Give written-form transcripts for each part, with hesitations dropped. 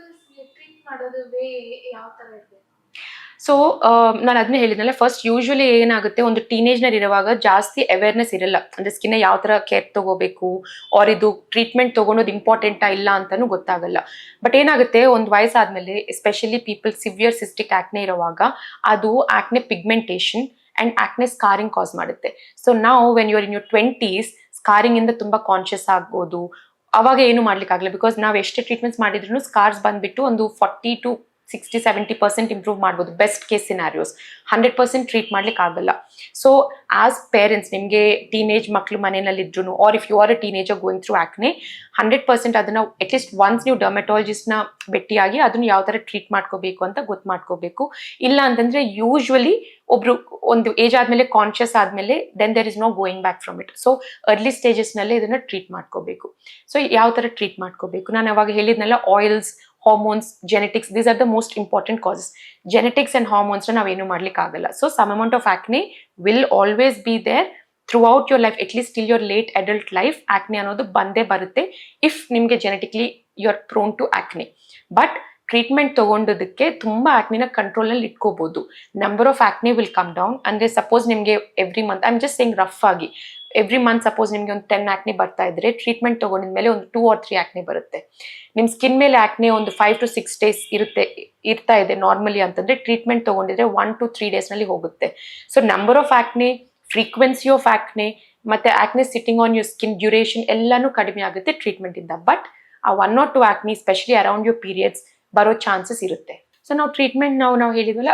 ಪಿಂಪಲ್ಸ್‌ಗೆ treat ಮಾಡೋದು way ಯಾವ ತರ ಇರ್ಬೇಕು? ಸೊ ನಾನು ಅದನ್ನೇ ಹೇಳಿದ್ನಲ್ಲ, ಫಸ್ಟ್ ಯೂಶುವಲಿ ಏನಾಗುತ್ತೆ, ಒಂದು ಟೀನೇಜ್‌ನಲ್ಲಿ ಇರುವಾಗ ಜಾಸ್ತಿ ಅವೇರ್‌ನೆಸ್ ಇರಲ್ಲ. ಅಂದ್ರೆ ಸ್ಕಿನ್‌ನ ಯಾವ ಥರ ಕೇರ್ ತಗೋಬೇಕು, ಆರ್ ಇದು ಟ್ರೀಟ್ಮೆಂಟ್ ತಗೊಳೋದು ಇಂಪಾರ್ಟೆಂಟಾ ಇಲ್ಲ ಅಂತಾನೂ ಗೊತ್ತಾಗಲ್ಲ. ಬಟ್ ಏನಾಗುತ್ತೆ, ಒಂದು ವಯಸ್ಸಾದ್ಮೇಲೆ especially people severe cystic acne ಇರುವಾಗ ಅದು acne pigmentation and acne scarring cause ಮಾಡುತ್ತೆ. ಸೊ ನಾವು when you are in your 20s scarring ಇಂದ ತುಂಬಾ ಕಾನ್ಷಿಯಸ್ ಆಗ್ಬೋದು. ಅವಾಗ ಏನು ಮಾಡ್ಲಿಕ್ಕಾಗಲ್ಲ, ಬಿಕಾಸ್ ನಾವು ಎಷ್ಟೇ ಟ್ರೀಟ್ಮೆಂಟ್ಸ್ ಮಾಡಿದ್ರು ಸ್ಕಾರ್ಸ್ ಬಂದ್ಬಿಟ್ಟು ಒಂದು 40 to 60-70% ಇಂಪ್ರೂವ್ ಮಾಡ್ಬೋದು, ಬೆಸ್ಟ್ ಕೇಸ್ ಸಿನಾರಿಯೋಸ್. 100% ಟ್ರೀಟ್ ಮಾಡ್ಲಿಕ್ಕೆ ಆಗಲ್ಲ. ಸೊ ಆಸ್ ಪೇರೆಂಟ್ಸ್, ನಿಮಗೆ ಟೀನೇಜ್ ಮಕ್ಕಳು ಮನೆಯಲ್ಲಿ ಇದ್ರು, or if you are a teenager going through acne, 100% ಅದನ್ನ ಅಟ್ಲೀಸ್ಟ್ ಒನ್ಸ್ ನೀವು ಡರ್ಮೆಟಾಲಜಿಸ್ಟ್ನ ಭೇಟಿಯಾಗಿ ಅದನ್ನ ಯಾವ ಥರ ಟ್ರೀಟ್ ಮಾಡ್ಕೋಬೇಕು ಅಂತ ಗೊತ್ತು ಮಾಡ್ಕೋಬೇಕು. ಇಲ್ಲ ಅಂತಂದ್ರೆ ಯೂಶ್ವಲಿ ಒಬ್ರು ಒಂದು ಏಜ್ ಆದ್ಮೇಲೆ ಕಾನ್ಷಿಯಸ್ ಆದ್ಮೇಲೆ then there is no going back from it. So early ಸ್ಟೇಜಸ್ನಲ್ಲೇ ಇದನ್ನ ಟ್ರೀಟ್ ಮಾಡ್ಕೋಬೇಕು. ಸೊ ಯಾವ ಥರ ಟ್ರೀಟ್ ಮಾಡ್ಕೋಬೇಕು, ನಾನು ಅವಾಗ ಹೇಳಿದ್ನೆಲ್ಲ, oils, hormones, genetics, these are the most important causes. Genetics and hormones ನಾವೇನು ಮಾಡ್ಲಿಕ್ಕೆ ಆಗಲ್ಲ. So some amount of acne will always be there throughout your life, at least till your late adult life. Acne ಅನ್ನೋದು ಬಂದೇ ಬರುತ್ತೆ if ನಿಮಗೆ genetically you are prone to acne. But treatment ತಗೊಂಡೋದಕ್ಕೆ ತುಂಬಾ ಆಕ್ನಿನ ಕಂಟ್ರೋಲ್ ಅಲ್ಲಿ ಇಟ್ಕೋಬಹುದು. Number of acne will come down. ಅಂದ್ರೆ ಸಪೋಸ್ ನಿಮಗೆ every month, I am just saying rough ಆಗಿ, ಎವ್ರಿ ಮಂತ್ ಸಪೋಸ್ ನಿಮಗೆ ಒಂದು 10 ಆಕ್ನೆ ಬರ್ತಾ ಇದ್ರೆ, ಟ್ರೀಟ್ಮೆಂಟ್ ತಗೊಂಡಿದ್ಮೇಲೆ ಒಂದು 2 or 3 ಆಕ್ನೆ ಬರುತ್ತೆ. ನಿಮ್ ಸ್ಕಿನ್ ಮೇಲೆ ಆಕ್ನೆ ಒಂದು 5 to 6 days ಇರ್ತಾ ಇದೆ ನಾರ್ಮಲಿ ಅಂತಂದ್ರೆ, ಟ್ರೀಟ್ಮೆಂಟ್ ತಗೊಂಡಿದ್ರೆ 1 to 3 days ನಲ್ಲಿ ಹೋಗುತ್ತೆ. So number of acne, frequency of acne, ಮತ್ತೆ acne sitting on your skin duration ಎಲ್ಲಾನು ಕಡಿಮೆ ಆಗುತ್ತೆ ಟ್ರೀಟ್ಮೆಂಟ್ ಇಂದ. ಬಟ್ ಆ 1 or 2 acne especially around your periods ಬರೋ ಚಾನ್ಸಸ್ ಇರುತ್ತೆ. ಸೊ ನಾವು ಟ್ರೀಟ್ಮೆಂಟ್ ನಾವು ಹೇಳಿದ್ವಲ್ಲ,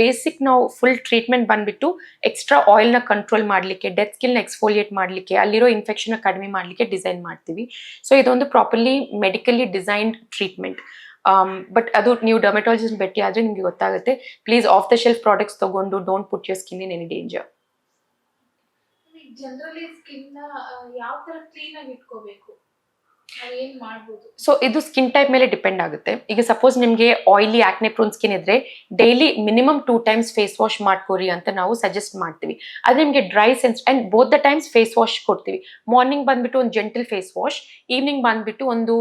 ಬೇಸಿಕ್ ನಾವು ಫುಲ್ ಟ್ರೀಟ್ಮೆಂಟ್ ಬಂದ್ಬಿಟ್ಟು ಎಕ್ಸ್ಟ್ರಾ ಆಯಿಲ್ನ ಕಂಟ್ರೋಲ್ ಮಾಡಲಿಕ್ಕೆ, ಡೆಡ್ ಸ್ಕಿನ್ ಎಕ್ಸ್ಫೋಲಿಯೇಟ್ ಮಾಡಲಿಕ್ಕೆ, ಅಲ್ಲಿರೋ ಇನ್ಫೆಕ್ಷನ್ ಕಡಿಮೆ ಮಾಡಲಿಕ್ಕೆ ಡಿಸೈನ್ ಮಾಡ್ತೀವಿ. ಸೊ ಇದೊಂದು properly medically designed treatment. But ಅದು ನೀವು ಡರ್ಮೆಟಾಲಜಿಸ್ಟ್ ಭೇಟಿ ಆದ್ರೆ ನಿಮ್ಗೆ ಗೊತ್ತಾಗುತ್ತೆ. Please off the shelf products ತಗೊಂಡು don't put your skin in any danger. Generally skin ಯಾವ ತರ ಕ್ಲೀನ್ ಆಗಿ ಇಟ್ಕೋಬೇಕು, ಏನ್ ಮಾಡ್ಬೋದು? ಸೊ ಇದು ಸ್ಕಿನ್ ಟೈಪ್ ಮೇಲೆ ಡಿಪೆಂಡ್ ಆಗುತ್ತೆ. ಈಗ ಸಪೋಸ್ ನಿಮಗೆ ಆಯಿಲಿ ಆಕ್ನೆ ಪ್ರೋನ್ ಸ್ಕಿನ್ ಇದ್ರೆ daily minimum 2 times face wash ಮಾಡ್ಕೋರಿ ಅಂತ ನಾವು ಸಜೆಸ್ಟ್ ಮಾಡ್ತೀವಿ. ಅದೇ ನಿಮಗೆ dry sense and both the times face wash ಕೊಡ್ತೀವಿ. ಮಾರ್ನಿಂಗ್ ಬಂದ್ಬಿಟ್ಟು ಒಂದು ಜೆಂಟಲ್ ಫೇಸ್ ವಾಶ್, ಈವ್ನಿಂಗ್ ಬಂದ್ಬಿಟ್ಟು ಒಂದು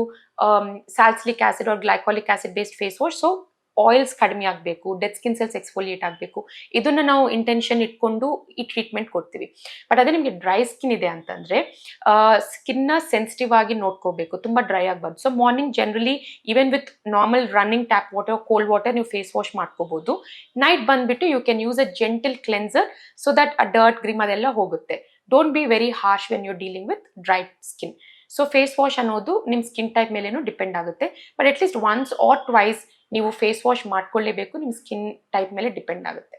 salicylic acid or glycolic acid based face wash. So oils ಕಡಿಮೆ ಆಗಬೇಕು, ಡೆಡ್ ಸ್ಕಿನ್ ಸೆಲ್ಸ್ ಎಕ್ಸ್ಫೋಲಿಯೇಟ್ ಆಗಬೇಕು, ಇದನ್ನ ನಾವು ಇಂಟೆನ್ಷನ್ ಇಟ್ಕೊಂಡು ಈ ಟ್ರೀಟ್ಮೆಂಟ್ ಕೊಡ್ತೀವಿ. ಬಟ್ ಅದೇ ನಿಮಗೆ ಡ್ರೈ ಸ್ಕಿನ್ ಇದೆ ಅಂತಂದ್ರೆ ಸ್ಕಿನ್ನ ಸೆನ್ಸಿಟಿವ್ ಆಗಿ ನೋಡ್ಕೋಬೇಕು, ತುಂಬಾ ಡ್ರೈ ಆಗಬಾರ್ದು. So morning generally even with normal running tap water, cold water ನೀವು ಫೇಸ್ ವಾಶ್ ಮಾಡ್ಕೋಬಹುದು. ನೈಟ್ ಬಂದ್ಬಿಟ್ಟು you can use a gentle cleanser so that a dirt grime ಅದೆಲ್ಲ ಹೋಗುತ್ತೆ. Don't be very harsh when you dealing with dry skin. So face wash ಅನ್ನೋದು ನಿಮ್ಮ skin type ಮೇಲೇನು depend ಆಗುತ್ತೆ. But at least once or twice ನೀವು face wash ಮಾಡ್ಕೊಳ್ಳೇಬೇಕು, ನಿಮ್ಮ skin type ಮೇಲೆ ಡಿಪೆಂಡ್ ಆಗುತ್ತೆ.